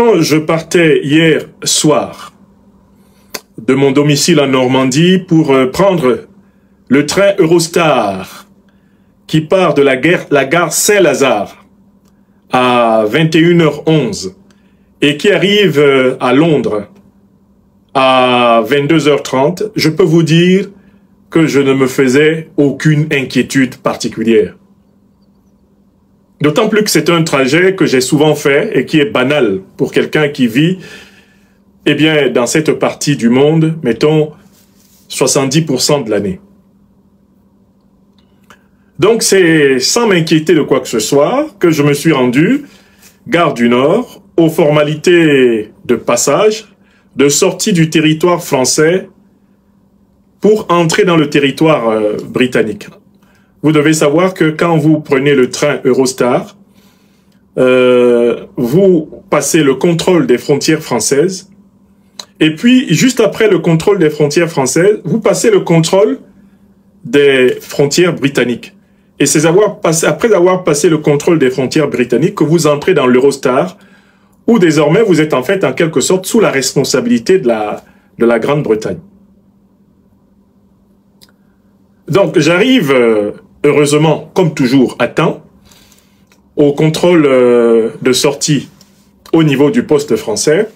Je partais hier soir de mon domicile en Normandie pour prendre le train Eurostar qui part de la gare Saint-Lazare à 21h11 et qui arrive à Londres à 22h30, je peux vous dire que je ne me faisais aucune inquiétude particulière. D'autant plus que c'est un trajet que j'ai souvent fait et qui est banal pour quelqu'un qui vit, eh bien, dans cette partie du monde, mettons, 70% de l'année. Donc, c'est sans m'inquiéter de quoi que ce soit que je me suis rendu, gare du Nord, aux formalités de passage, de sortie du territoire français pour entrer dans le territoire britannique. Vous devez savoir que quand vous prenez le train Eurostar, vous passez le contrôle des frontières françaises, et puis juste après le contrôle des frontières françaises, vous passez le contrôle des frontières britanniques. Et c'est après avoir passé le contrôle des frontières britanniques que vous entrez dans l'Eurostar, où désormais vous êtes en fait en quelque sorte sous la responsabilité de la Grande-Bretagne. Donc j'arrive heureusement, comme toujours, à temps, au contrôle de sortie au niveau du poste français.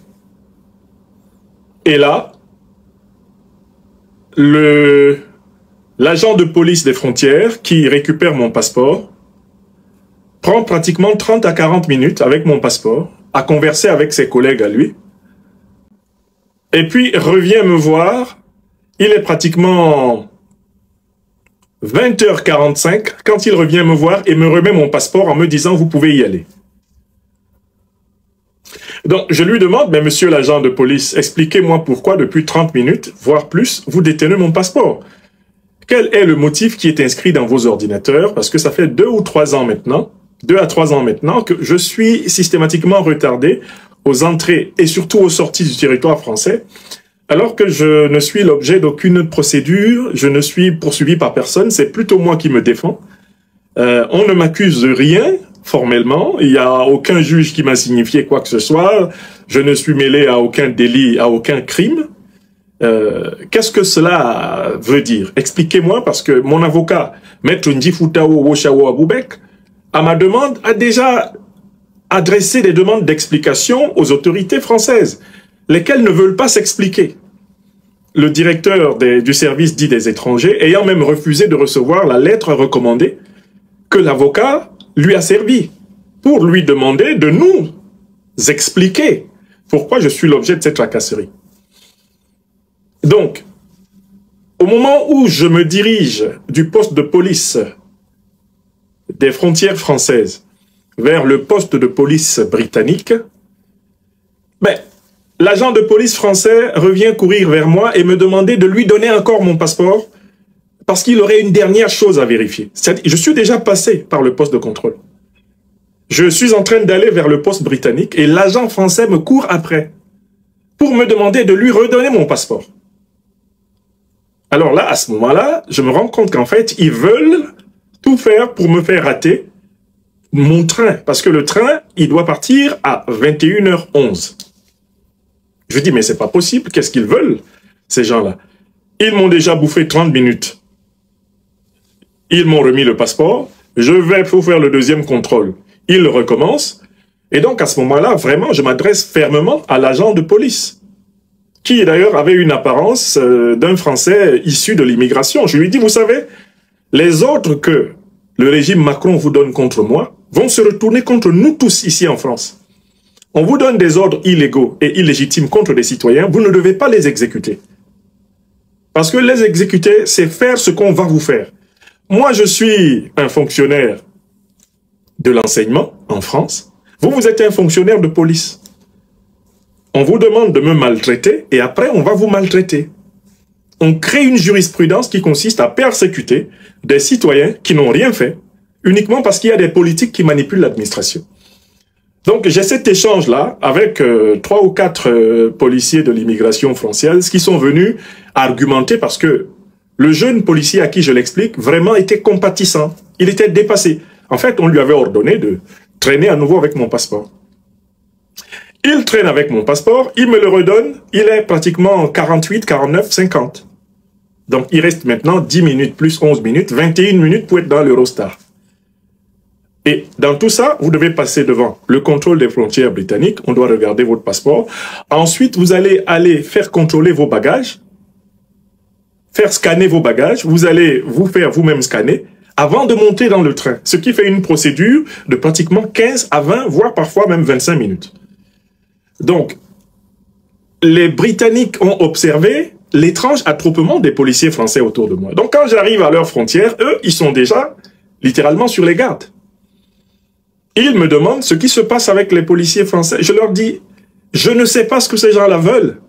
Et là, l'agent de police des frontières qui récupère mon passeport prend pratiquement 30 à 40 minutes avec mon passeport à converser avec ses collègues à lui. Et puis revient me voir, il est pratiquement 20h45 quand il revient me voir et me remet mon passeport en me disant « Vous pouvez y aller ». Donc, je lui demande « Mais monsieur l'agent de police, expliquez-moi pourquoi depuis 30 minutes, voire plus, vous détenez mon passeport. Quel est le motif qui est inscrit dans vos ordinateurs? Parce que ça fait 2 à 3 ans maintenant que je suis systématiquement retardé aux entrées et surtout aux sorties du territoire français. Alors que je ne suis l'objet d'aucune procédure, je ne suis poursuivi par personne, c'est plutôt moi qui me défends. On ne m'accuse de rien, formellement, il n'y a aucun juge qui m'a signifié quoi que ce soit, je ne suis mêlé à aucun délit, à aucun crime. Qu'est-ce que cela veut dire? Expliquez-moi, parce que mon avocat, Maître Ndifutao Woshawo Aboubek, à ma demande, a déjà adressé des demandes d'explication aux autorités françaises, lesquels ne veulent pas s'expliquer. Le directeur du service dit des étrangers ayant même refusé de recevoir la lettre recommandée que l'avocat lui a servi pour lui demander de nous expliquer pourquoi je suis l'objet de cette tracasserie. Donc, au moment où je me dirige du poste de police des frontières françaises vers le poste de police britannique, l'agent de police français revient courir vers moi et me demander de lui donner encore mon passeport parce qu'il aurait une dernière chose à vérifier. Je suis déjà passé par le poste de contrôle. Je suis en train d'aller vers le poste britannique et l'agent français me court après pour me demander de lui redonner mon passeport. Alors là, à ce moment-là, je me rends compte qu'en fait, ils veulent tout faire pour me faire rater mon train. Parce que le train, il doit partir à 21h11. Je dis, mais c'est pas possible, qu'est-ce qu'ils veulent, ces gens-là? Ils m'ont déjà bouffé 30 minutes. Ils m'ont remis le passeport, je vais faire le deuxième contrôle. Ils recommencent, et donc à ce moment-là, vraiment, je m'adresse fermement à l'agent de police, qui d'ailleurs avait une apparence d'un Français issu de l'immigration. Je lui dis, vous savez, les ordres que le régime Macron vous donne contre moi vont se retourner contre nous tous ici en France. On vous donne des ordres illégaux et illégitimes contre des citoyens, vous ne devez pas les exécuter. Parce que les exécuter, c'est faire ce qu'on va vous faire. Moi, je suis un fonctionnaire de l'enseignement en France. Vous, vous êtes un fonctionnaire de police. On vous demande de me maltraiter et après, on va vous maltraiter. On crée une jurisprudence qui consiste à persécuter des citoyens qui n'ont rien fait, uniquement parce qu'il y a des politiques qui manipulent l'administration. Donc, j'ai cet échange-là avec 3 ou 4 policiers de l'immigration française qui sont venus argumenter parce que le jeune policier à qui je l'explique vraiment était compatissant. Il était dépassé. En fait, on lui avait ordonné de traîner à nouveau avec mon passeport. Il traîne avec mon passeport, il me le redonne, il est pratiquement 48, 49, 50. Donc il reste maintenant 10 minutes plus 11 minutes, 21 minutes pour être dans l'Eurostar. Et dans tout ça, vous devez passer devant le contrôle des frontières britanniques, on doit regarder votre passeport. Ensuite, vous allez faire contrôler vos bagages, faire scanner vos bagages, vous allez vous faire vous-même scanner avant de monter dans le train, ce qui fait une procédure de pratiquement 15 à 20, voire parfois même 25 minutes. Donc, les Britanniques ont observé l'étrange attroupement des policiers français autour de moi. Donc, quand j'arrive à leur frontière, eux, ils sont déjà littéralement sur les gardes. Ils me demandent ce qui se passe avec les policiers français. Je leur dis, je ne sais pas ce que ces gens-là veulent.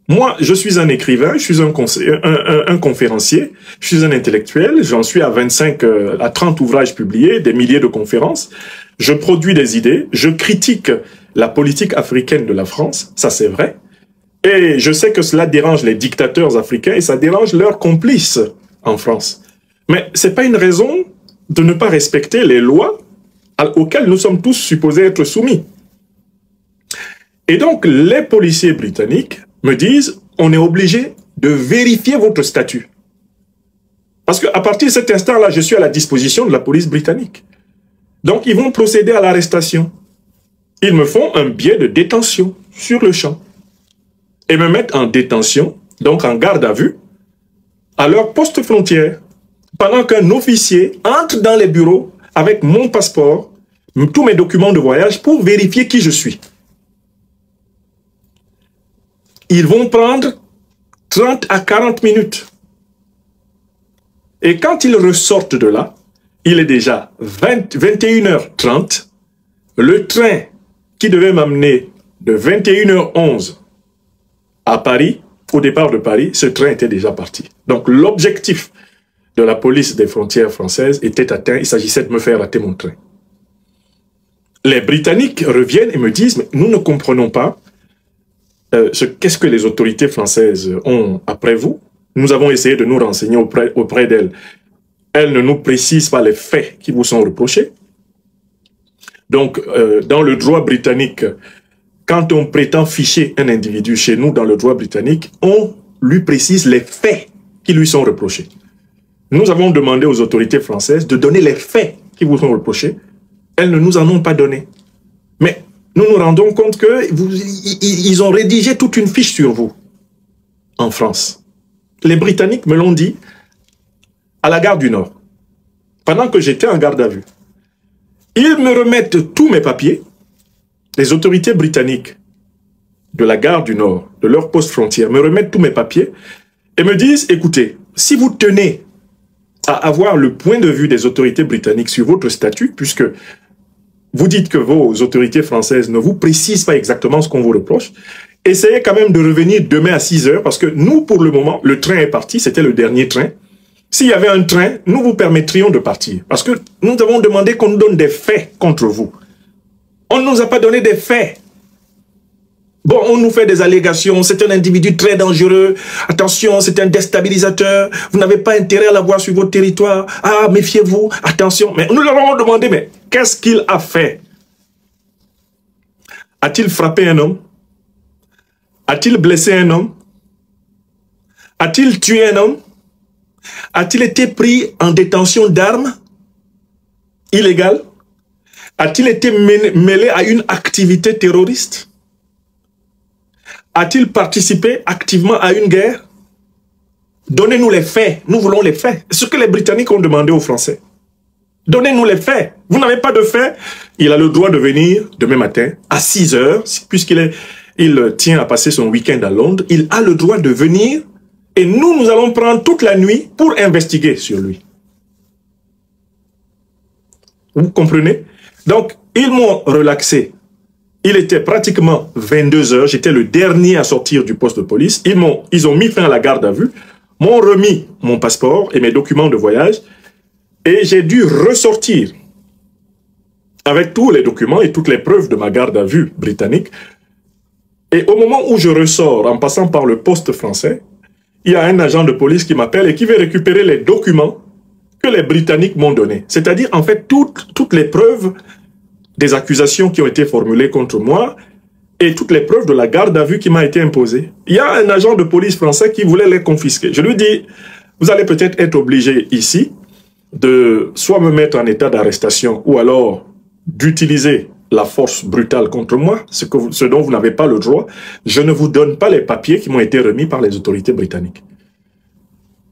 Moi, je suis un écrivain, je suis un conférencier, je suis un intellectuel, j'en suis à 25 à 30 ouvrages publiés, des milliers de conférences. Je produis des idées, je critique la politique africaine de la France, ça c'est vrai. Et je sais que cela dérange les dictateurs africains et ça dérange leurs complices en France. Mais c'est pas une raison de ne pas respecter les lois auxquelles nous sommes tous supposés être soumis. Et donc, les policiers britanniques me disent, on est obligé de vérifier votre statut. Parce qu'à partir de cet instant-là, je suis à la disposition de la police britannique. Donc, ils vont procéder à l'arrestation. Ils me font un billet de détention sur le champ. Et me mettent en détention, donc en garde à vue, à leur poste frontière, pendant qu'un officier entre dans les bureaux avec mon passeport, tous mes documents de voyage pour vérifier qui je suis. Ils vont prendre 30 à 40 minutes. Et quand ils ressortent de là, il est déjà 21h30. Le train qui devait m'amener de 21h11 à Paris, au départ de Paris, ce train était déjà parti. Donc l'objectif de la police des frontières françaises était atteint. Il s'agissait de me faire rater mon train. Les Britanniques reviennent et me disent, mais nous ne comprenons pas qu'est-ce que les autorités françaises ont après vous. Nous avons essayé de nous renseigner auprès d'elles. Elles ne nous précisent pas les faits qui vous sont reprochés. Donc, dans le droit britannique, quand on prétend ficher un individu chez nous dans le droit britannique, on lui précise les faits qui lui sont reprochés. Nous avons demandé aux autorités françaises de donner les faits qui vous sont reprochés. Elles ne nous en ont pas donné. Mais nous nous rendons compte qu'ils ont rédigé toute une fiche sur vous en France. Les Britanniques me l'ont dit à la gare du Nord, pendant que j'étais en garde à vue. Ils me remettent tous mes papiers, les autorités britanniques de la gare du Nord, de leur poste frontière, me remettent tous mes papiers et me disent, écoutez, si vous tenez à avoir le point de vue des autorités britanniques sur votre statut, puisque vous dites que vos autorités françaises ne vous précisent pas exactement ce qu'on vous reproche, essayez quand même de revenir demain à 6 heures, parce que nous, pour le moment, le train est parti, c'était le dernier train. S'il y avait un train, nous vous permettrions de partir. Parce que nous avons demandé qu'on nous donne des faits contre vous. On ne nous a pas donné des faits. Bon, on nous fait des allégations, c'est un individu très dangereux, attention, c'est un déstabilisateur, vous n'avez pas intérêt à l'avoir sur votre territoire, ah, méfiez-vous, attention. Mais nous leur avons demandé, mais qu'est-ce qu'il a fait? A-t-il frappé un homme? A-t-il blessé un homme? A-t-il tué un homme? A-t-il été pris en détention d'armes illégales? A-t-il été mêlé à une activité terroriste? A-t-il participé activement à une guerre? Donnez-nous les faits. Nous voulons les faits. Ce que les Britanniques ont demandé aux Français. Donnez-nous les faits. Vous n'avez pas de faits. Il a le droit de venir demain matin à 6 heures, puisqu'il tient à passer son week-end à Londres. Il a le droit de venir et nous allons prendre toute la nuit pour investiguer sur lui. Vous comprenez? Donc, ils m'ont relaxé. Il était pratiquement 22 heures. J'étais le dernier à sortir du poste de police. Ils ont mis fin à la garde à vue, m'ont remis mon passeport et mes documents de voyage. Et j'ai dû ressortir avec tous les documents et toutes les preuves de ma garde à vue britannique. Et au moment où je ressors, en passant par le poste français, il y a un agent de police qui m'appelle et qui veut récupérer les documents que les Britanniques m'ont donnés. C'est-à-dire, en fait, toutes les preuves des accusations qui ont été formulées contre moi et toutes les preuves de la garde à vue qui m'a été imposée. Il y a un agent de police français qui voulait les confisquer. Je lui dis, vous allez peut-être être obligé ici de soit me mettre en état d'arrestation ou alors d'utiliser la force brutale contre moi, ce dont vous n'avez pas le droit. Je ne vous donne pas les papiers qui m'ont été remis par les autorités britanniques.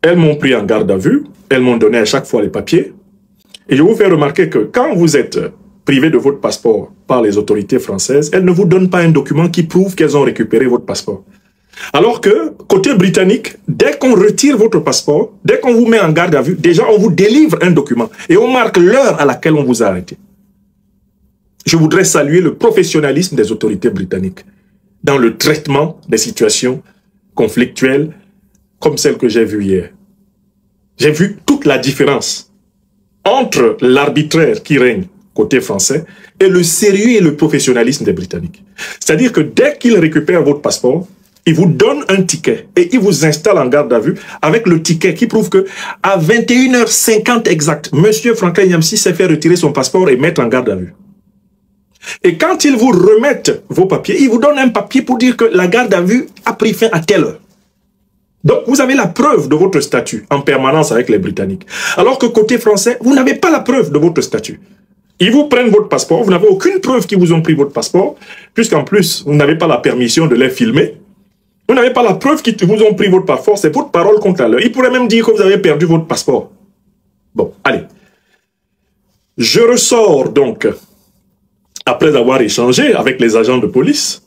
Elles m'ont pris en garde à vue, elles m'ont donné à chaque fois les papiers. Et je vous fais remarquer que quand vous êtes privé de votre passeport par les autorités françaises, elles ne vous donnent pas un document qui prouve qu'elles ont récupéré votre passeport. Alors que, côté britannique, dès qu'on retire votre passeport, dès qu'on vous met en garde à vue, déjà on vous délivre un document et on marque l'heure à laquelle on vous a arrêté. Je voudrais saluer le professionnalisme des autorités britanniques dans le traitement des situations conflictuelles comme celle que j'ai vue hier. J'ai vu toute la différence entre l'arbitraire qui règne côté français et le sérieux et le professionnalisme des Britanniques. C'est-à-dire que dès qu'ils récupèrent votre passeport, ils vous donnent un ticket et ils vous installent en garde à vue avec le ticket qui prouve que à 21h50 exact, Monsieur Franklin Nyamsi s'est fait retirer son passeport et mettre en garde à vue. Et quand ils vous remettent vos papiers, ils vous donnent un papier pour dire que la garde à vue a pris fin à telle heure. Donc, vous avez la preuve de votre statut en permanence avec les Britanniques. Alors que côté français, vous n'avez pas la preuve de votre statut. Ils vous prennent votre passeport, vous n'avez aucune preuve qu'ils vous ont pris votre passeport, puisqu'en plus, vous n'avez pas la permission de les filmer. Vous n'avez pas la preuve qu'ils vous ont pris votre passeport, c'est votre parole contre la leur. Ils pourraient même dire que vous avez perdu votre passeport. Bon, allez. Je ressors donc, après avoir échangé avec les agents de police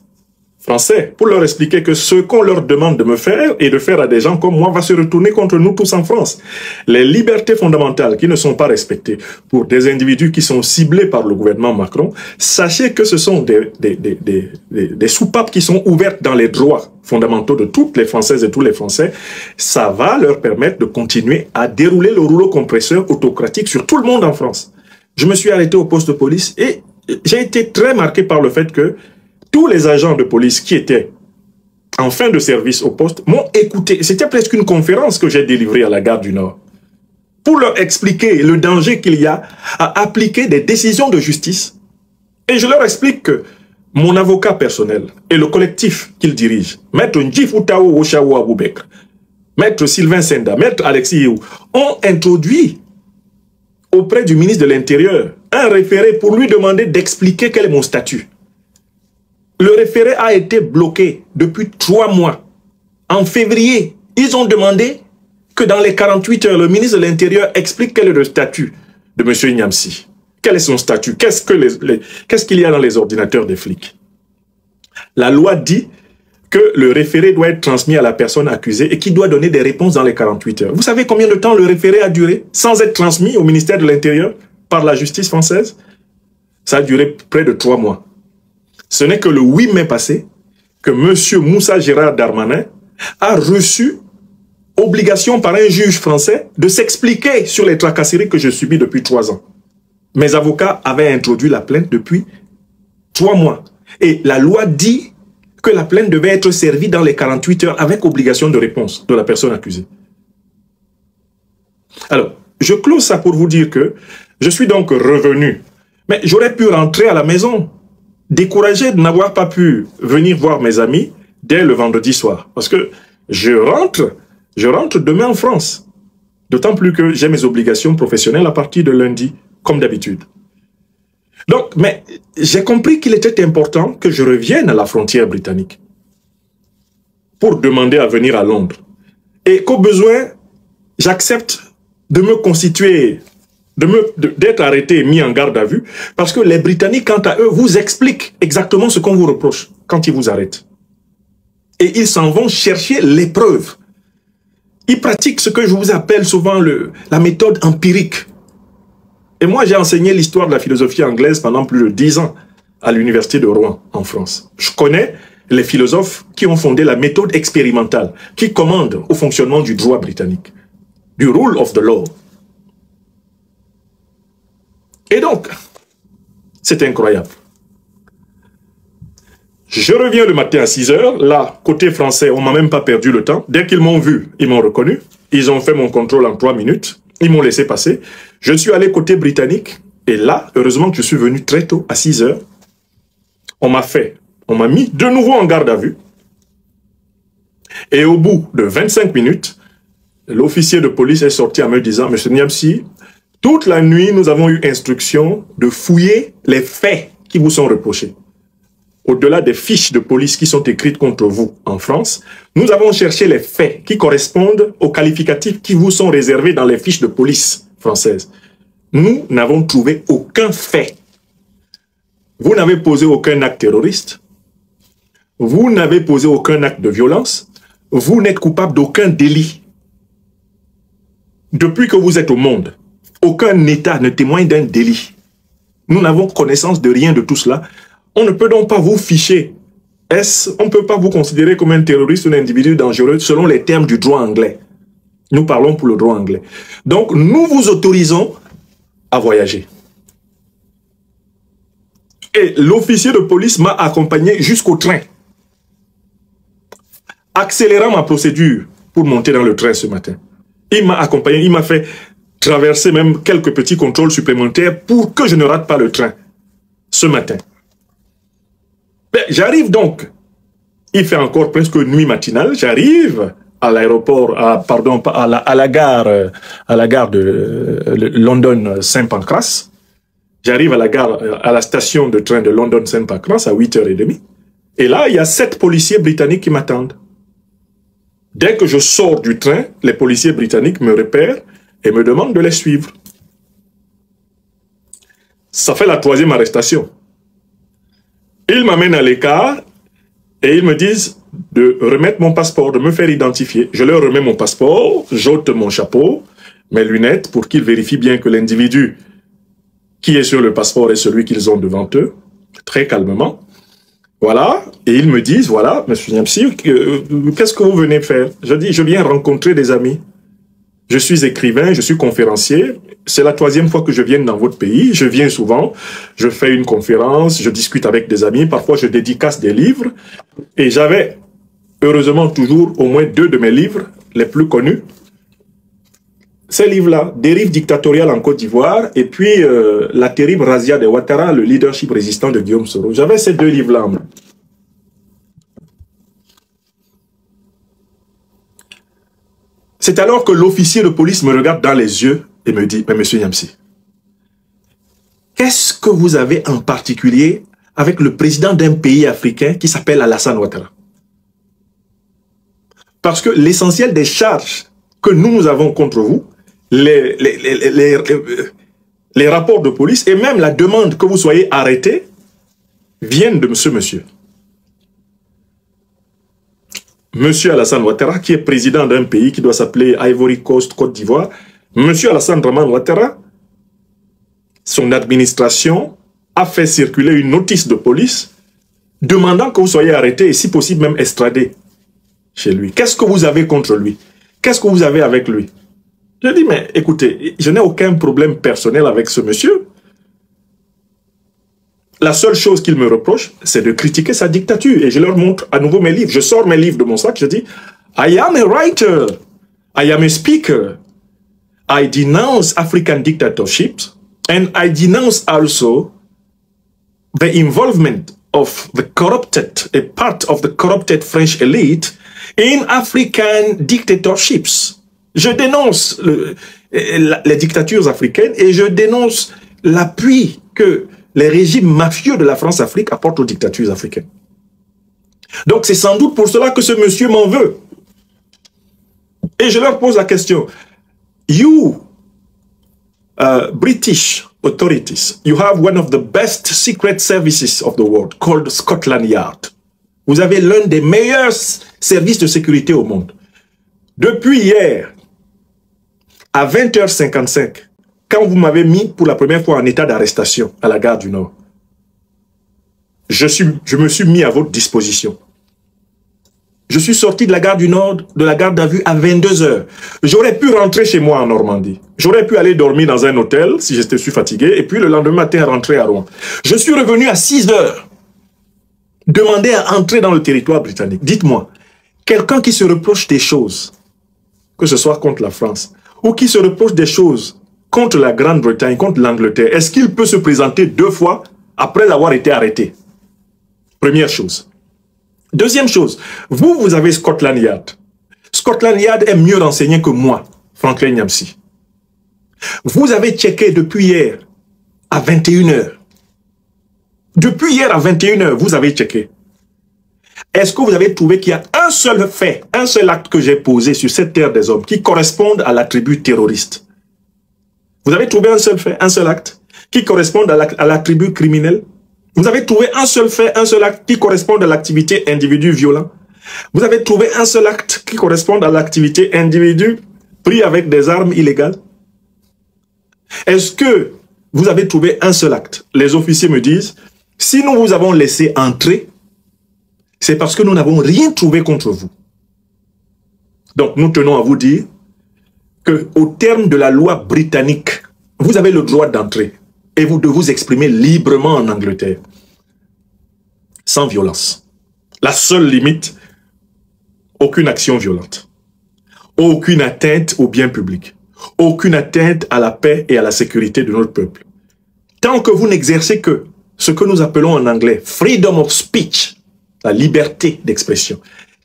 français, pour leur expliquer que ce qu'on leur demande de me faire et de faire à des gens comme moi va se retourner contre nous tous en France. Les libertés fondamentales qui ne sont pas respectées pour des individus qui sont ciblés par le gouvernement Macron, sachez que ce sont des soupapes qui sont ouvertes dans les droits fondamentaux de toutes les Françaises et tous les Français. Ça va leur permettre de continuer à dérouler le rouleau compresseur autocratique sur tout le monde en France. Je me suis arrêté au poste de police et j'ai été très marqué par le fait que tous les agents de police qui étaient en fin de service au poste m'ont écouté. C'était presque une conférence que j'ai délivrée à la gare du Nord pour leur expliquer le danger qu'il y a à appliquer des décisions de justice. Et je leur explique que mon avocat personnel et le collectif qu'il dirige, Maître Ndjifutao Oshawo Aboubekr, Maître Sylvain Senda, Maître Alexis Yehou, ont introduit auprès du ministre de l'Intérieur un référé pour lui demander d'expliquer quel est mon statut. Le référé a été bloqué depuis 3 mois. En février, ils ont demandé que dans les 48 heures, le ministre de l'Intérieur explique quel est le statut de M. Nyamsi. Quel est son statut? Qu'est-ce qu'il y a dans les ordinateurs des flics? La loi dit que le référé doit être transmis à la personne accusée et qu'il doit donner des réponses dans les 48 heures. Vous savez combien de temps le référé a duré sans être transmis au ministère de l'Intérieur par la justice française? Ça a duré près de 3 mois. Ce n'est que le 8 mai passé que M. Moussa Gérard Darmanin a reçu obligation par un juge français de s'expliquer sur les tracasseries que je subis depuis 3 ans. Mes avocats avaient introduit la plainte depuis 3 mois. Et la loi dit que la plainte devait être servie dans les 48 heures avec obligation de réponse de la personne accusée. Alors, je close ça pour vous dire que je suis donc revenu. Mais j'aurais pu rentrer à la maison, découragé de n'avoir pas pu venir voir mes amis dès le vendredi soir. Parce que je rentre demain en France. D'autant plus que j'ai mes obligations professionnelles à partir de lundi, comme d'habitude. Donc, mais j'ai compris qu'il était important que je revienne à la frontière britannique pour demander à venir à Londres. Et qu'au besoin, j'accepte de me constituer, d'être arrêté et mis en garde à vue, parce que les Britanniques, quant à eux, vous expliquent exactement ce qu'on vous reproche quand ils vous arrêtent. Et ils s'en vont chercher les preuves. Ils pratiquent ce que je vous appelle souvent la méthode empirique. Et moi, j'ai enseigné l'histoire de la philosophie anglaise pendant plus de 10 ans à l'université de Rouen, en France. Je connais les philosophes qui ont fondé la méthode expérimentale, qui commande au fonctionnement du droit britannique, du rule of the law. Et donc, c'est incroyable. Je reviens le matin à 6 h. Là, côté français, on ne m'a même pas perdu le temps. Dès qu'ils m'ont vu, ils m'ont reconnu. Ils ont fait mon contrôle en 3 minutes. Ils m'ont laissé passer. Je suis allé côté britannique. Et là, heureusement que je suis venu très tôt, à 6 h. On m'a fait On m'a mis de nouveau en garde à vue. Et au bout de 25 minutes, l'officier de police est sorti en me disant, Monsieur Niamsi, toute la nuit, nous avons eu instruction de fouiller les faits qui vous sont reprochés. Au-delà des fiches de police qui sont écrites contre vous en France, nous avons cherché les faits qui correspondent aux qualificatifs qui vous sont réservés dans les fiches de police françaises. Nous n'avons trouvé aucun fait. Vous n'avez posé aucun acte terroriste. Vous n'avez posé aucun acte de violence. Vous n'êtes coupable d'aucun délit. Depuis que vous êtes au monde, aucun État ne témoigne d'un délit. Nous n'avons connaissance de rien de tout cela. On ne peut donc pas vous ficher. On ne peut pas vous considérer comme un terroriste ou un individu dangereux selon les termes du droit anglais. Nous parlons pour le droit anglais. Donc, nous vous autorisons à voyager. Et l'officier de police m'a accompagné jusqu'au train, accélérant ma procédure pour monter dans le train ce matin. Il m'a accompagné, il m'a fait traverser même quelques petits contrôles supplémentaires pour que je ne rate pas le train ce matin. J'arrive donc, il fait encore presque nuit matinale, j'arrive à l'aéroport, pardon, à la gare de London Saint Pancras. J'arrive à la gare, à la station de train de London Saint Pancras à 8h30. Et là, il y a 7 policiers britanniques qui m'attendent. Dès que je sors du train, les policiers britanniques me repèrent et me demandent de les suivre. Ça fait la 3e arrestation. Ils m'amènent à l'écart et ils me disent de remettre mon passeport, de me faire identifier. Je leur remets mon passeport, j'ôte mon chapeau, mes lunettes pour qu'ils vérifient bien que l'individu qui est sur le passeport est celui qu'ils ont devant eux, très calmement. Voilà, et ils me disent, voilà, monsieur Niamsi, qu'est-ce que vous venez faire? Je dis, je viens rencontrer des amis. Je suis écrivain, je suis conférencier. C'est la 3e fois que je viens dans votre pays. Je viens souvent, je fais une conférence, je discute avec des amis. Parfois, je dédicace des livres. Et j'avais, heureusement, toujours au moins 2 de mes livres les plus connus. Ces livres-là, Dérive dictatoriale en Côte d'Ivoire et puis La terrible razzia de Ouattara, le leadership résistant de Guillaume Soro. J'avais ces 2 livres-là en main. C'est alors que l'officier de police me regarde dans les yeux et me dit, mais monsieur Niamsi, qu'est-ce que vous avez en particulier avec le président d'un pays africain qui s'appelle Alassane Ouattara? Parce que l'essentiel des charges que nous avons contre vous, les rapports de police et même la demande que vous soyez arrêté viennent de ce monsieur. Monsieur Alassane Ouattara, qui est président d'un pays qui doit s'appeler Ivory Coast, Côte d'Ivoire, Monsieur Alassane Draman Ouattara, son administration a fait circuler une notice de police demandant que vous soyez arrêté et si possible même extradé chez lui. Qu'est-ce que vous avez contre lui? Qu'est-ce que vous avez avec lui? Je dis, mais écoutez, je n'ai aucun problème personnel avec ce monsieur. La seule chose qu'il me reproche, c'est de critiquer sa dictature. Et je leur montre à nouveau mes livres. Je sors mes livres de mon sac, je dis, I am a writer, I am a speaker. I denounce African dictatorships and I denounce also the involvement of the corrupted, a part of the corrupted French elite in African dictatorships. Je dénonce les dictatures africaines et je dénonce l'appui que les régimes mafieux de la France-Afrique apportent aux dictatures africaines. Donc c'est sans doute pour cela que ce monsieur m'en veut. Et je leur pose la question. You, British authorities, you have one of the best secret services of the world called Scotland Yard. Vous avez l'un des meilleurs services de sécurité au monde. Depuis hier, à 20h55, quand vous m'avez mis pour la première fois en état d'arrestation à la gare du Nord, je me suis mis à votre disposition. Je suis sorti de la gare du Nord, de la garde à vue à 22h. J'aurais pu rentrer chez moi en Normandie. J'aurais pu aller dormir dans un hôtel si j'étais fatigué et puis le lendemain matin rentrer à Rouen. Je suis revenu à 6h. Demander à entrer dans le territoire britannique. Dites-moi, quelqu'un qui se reproche des choses, que ce soit contre la France, ou qui se reproche des choses contre la Grande-Bretagne, contre l'Angleterre, est-ce qu'il peut se présenter 2 fois après avoir été arrêté? Première chose. Deuxième chose, vous avez Scotland Yard. Scotland Yard est mieux renseigné que moi, Franklin Nyamsi. Vous avez checké depuis hier à 21h. Depuis hier à 21h, vous avez checké. Est-ce que vous avez trouvé qu'il y a un seul fait, un seul acte que j'ai posé sur cette terre des hommes qui correspond à l'attribut terroriste? Vous avez trouvé un seul fait, un seul acte qui correspond à l'attribut criminel? Vous avez trouvé un seul fait, un seul acte qui correspond à l'activité individu violent? Vous avez trouvé un seul acte qui correspond à l'activité individu pris avec des armes illégales? Est-ce que vous avez trouvé un seul acte? Les officiers me disent, si nous vous avons laissé entrer, c'est parce que nous n'avons rien trouvé contre vous. Donc nous tenons à vous dire qu'au terme de la loi britannique, vous avez le droit d'entrer et de vous exprimer librement en Angleterre, sans violence. La seule limite, aucune action violente, aucune atteinte au bien public, aucune atteinte à la paix et à la sécurité de notre peuple. Tant que vous n'exercez que ce que nous appelons en anglais « freedom of speech », la liberté d'expression.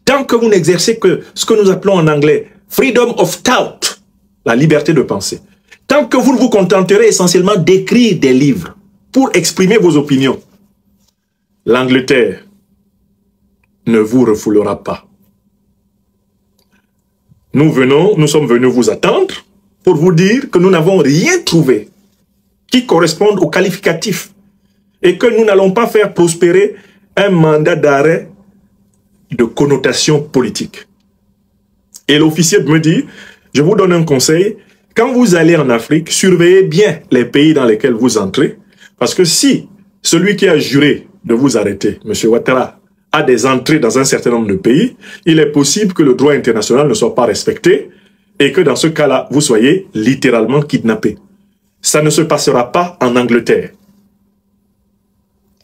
Tant que vous n'exercez que ce que nous appelons en anglais « freedom of thought », la liberté de penser. Tant que vous ne vous contenterez essentiellement d'écrire des livres pour exprimer vos opinions, l'Angleterre ne vous refoulera pas. Nous sommes venus vous attendre pour vous dire que nous n'avons rien trouvé qui corresponde au qualificatif et que nous n'allons pas faire prospérer un mandat d'arrêt de connotation politique. Et l'officier me dit, je vous donne un conseil, quand vous allez en Afrique, surveillez bien les pays dans lesquels vous entrez, parce que si celui qui a juré de vous arrêter, M. Ouattara, a des entrées dans un certain nombre de pays, il est possible que le droit international ne soit pas respecté et que dans ce cas-là, vous soyez littéralement kidnappé. Ça ne se passera pas en Angleterre.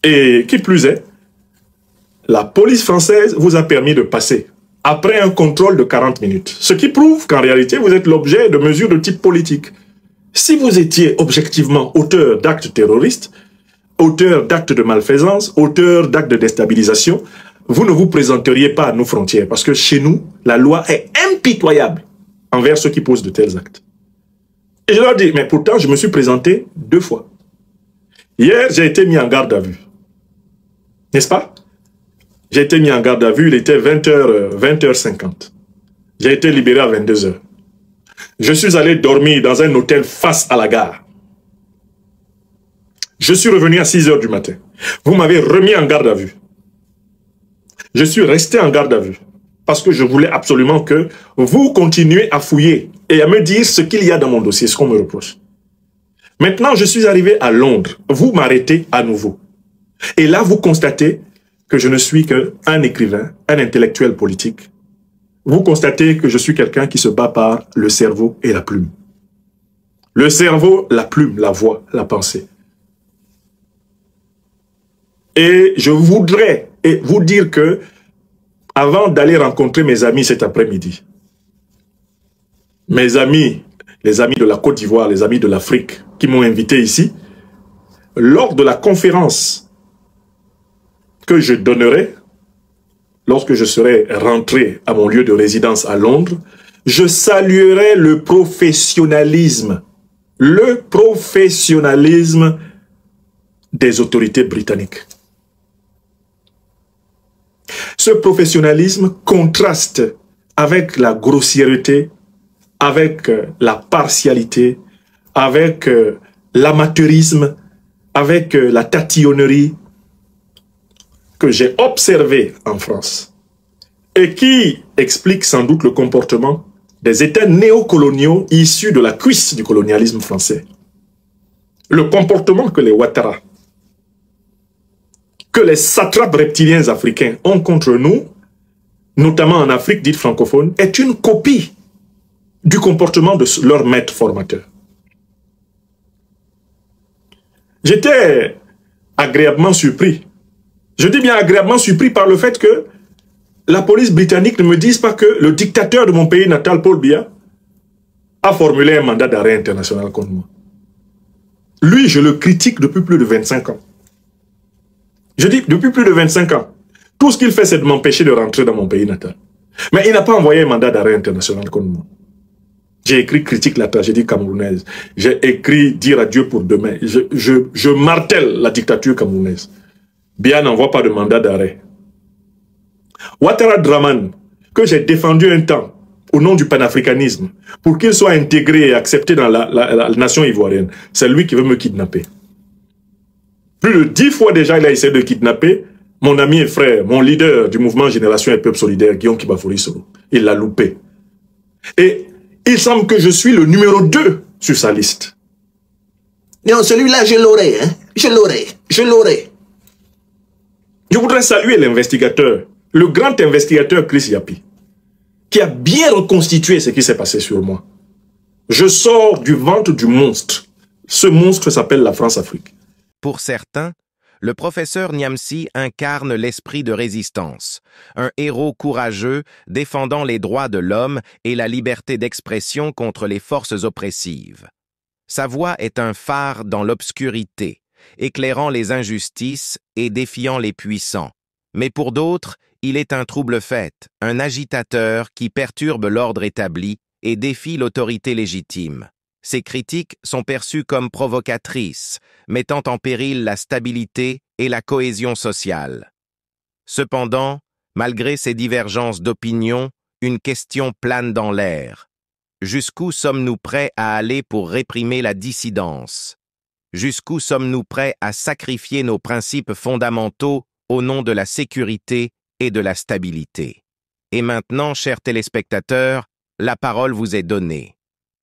Et qui plus est, la police française vous a permis de passer après un contrôle de 40 minutes. Ce qui prouve qu'en réalité, vous êtes l'objet de mesures de type politique. Si vous étiez objectivement auteur d'actes terroristes, auteur d'actes de malfaisance, auteur d'actes de déstabilisation, vous ne vous présenteriez pas à nos frontières. Parce que chez nous, la loi est impitoyable envers ceux qui posent de tels actes. Et je leur dis, mais pourtant, je me suis présenté 2 fois. Hier, j'ai été mis en garde à vue. N'est-ce pas? J'ai été mis en garde à vue, il était 20h50. J'ai été libéré à 22h. Je suis allé dormir dans un hôtel face à la gare. Je suis revenu à 6h du matin. Vous m'avez remis en garde à vue. Je suis resté en garde à vue parce que je voulais absolument que vous continuiez à fouiller et à me dire ce qu'il y a dans mon dossier, ce qu'on me reproche. Maintenant, je suis arrivé à Londres. Vous m'arrêtez à nouveau. Et là, vous constatez que je ne suis qu'un écrivain, un intellectuel politique. Vous constatez que je suis quelqu'un qui se bat par le cerveau et la plume. Le cerveau, la plume, la voix, la pensée. Et je voudrais vous dire que, avant d'aller rencontrer mes amis cet après-midi, mes amis, les amis de la Côte d'Ivoire, les amis de l'Afrique, qui m'ont invité ici, lors de la conférence que je donnerai, lorsque je serai rentré à mon lieu de résidence à Londres, je saluerai le professionnalisme des autorités britanniques. Ce professionnalisme contraste avec la grossièreté, avec la partialité, avec l'amateurisme, avec la tatillonnerie que j'ai observé en France et qui explique sans doute le comportement des États néocoloniaux issus de la cuisse du colonialisme français. Le comportement que les Ouattara, que les satrapes reptiliens africains ont contre nous, notamment en Afrique dite francophone, est une copie du comportement de leur maître formateur. J'étais agréablement surpris. Je dis bien agréablement surpris par le fait que la police britannique ne me dise pas que le dictateur de mon pays natal, Paul Biya, a formulé un mandat d'arrêt international contre moi. Lui, je le critique depuis plus de 25 ans. Je dis, depuis plus de 25 ans. Tout ce qu'il fait, c'est de m'empêcher de rentrer dans mon pays natal. Mais il n'a pas envoyé un mandat d'arrêt international contre moi. J'ai écrit critique la tragédie camerounaise. J'ai écrit dire adieu pour demain. Je martèle la dictature camerounaise. Bien n'envoie pas de mandat d'arrêt. Ouattara Draman, que j'ai défendu un temps au nom du panafricanisme, pour qu'il soit intégré et accepté dans la nation ivoirienne, c'est lui qui veut me kidnapper. Plus de 10 fois déjà, il a essayé de kidnapper mon ami et frère, mon leader du mouvement Génération et Peuple Solidaire, Guillaume Kibafouri Soro. Il l'a loupé. Et il semble que je suis le numéro 2 sur sa liste. Non, celui-là, je l'aurai, hein. Je l'aurai. Je voudrais saluer l'investigateur, le grand investigateur Chris Yapi, qui a bien reconstitué ce qui s'est passé sur moi. Je sors du ventre du monstre. Ce monstre s'appelle la France-Afrique. Pour certains, le professeur Niamsi incarne l'esprit de résistance, un héros courageux défendant les droits de l'homme et la liberté d'expression contre les forces oppressives. Sa voix est un phare dans l'obscurité, éclairant les injustices et défiant les puissants. Mais pour d'autres, il est un trouble-fête, un agitateur qui perturbe l'ordre établi et défie l'autorité légitime. Ses critiques sont perçues comme provocatrices, mettant en péril la stabilité et la cohésion sociale. Cependant, malgré ces divergences d'opinion, une question plane dans l'air. Jusqu'où sommes-nous prêts à aller pour réprimer la dissidence? Jusqu'où sommes-nous prêts à sacrifier nos principes fondamentaux au nom de la sécurité et de la stabilité? Et maintenant, chers téléspectateurs, la parole vous est donnée.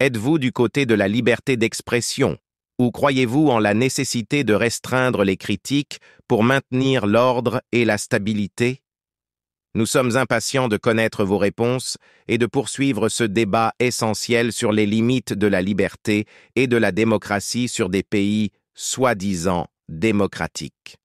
Êtes-vous du côté de la liberté d'expression ou croyez-vous en la nécessité de restreindre les critiques pour maintenir l'ordre et la stabilité? Nous sommes impatients de connaître vos réponses et de poursuivre ce débat essentiel sur les limites de la liberté et de la démocratie sur des pays soi-disant démocratiques.